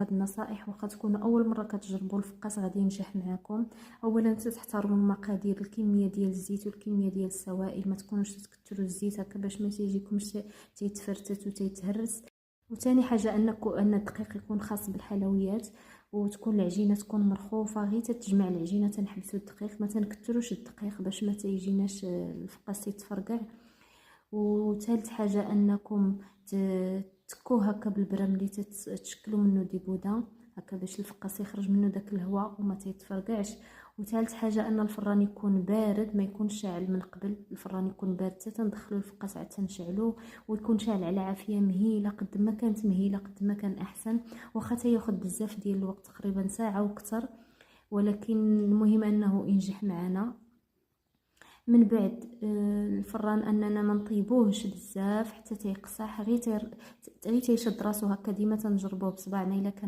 هاد النصائح واخا تكونوا اول مره كتجربوا الفقاس غادي ينجح معكم. اولا تحترموا المقادير، الكميه ديال الزيت والكميه ديال السوائل، ما تكونوش تكثروا الزيت هكا باش ما تيجيكمش تيتفرتت وتيتهرس. وثاني حاجه ان الدقيق يكون خاص بالحلويات، وتكون العجينه تكون مرخوفه، غير تتجمع العجينه تنحبسوا الدقيق، ما تنكثروش الدقيق باش ما تيجيناش الفقاس يتفرقع. وثالث حاجه انكم تكوه هكا بالبرام اللي تشكلوا منه دي بودان هكا باش الفقاس يخرج منه داك الهواء وما تيتفرقعش. وثالث حاجه ان الفران يكون بارد، ما يكونش شاعل من قبل، الفران يكون بارد حتى تندخلوا الفقاس عاد تنشعلوه، ويكون شاعل على عافيه مهيله. قد ما كانت مهيله قد ما كان احسن، واخا تياخذ بزاف ديال الوقت تقريبا ساعه وكثر، ولكن المهم انه ينجح معنا. من بعد الفران اننا ما نطيبوهش بزاف حتى تيقصح، غير تيشد راسو هكا. ديما تنجربوه بصبعنا الا كان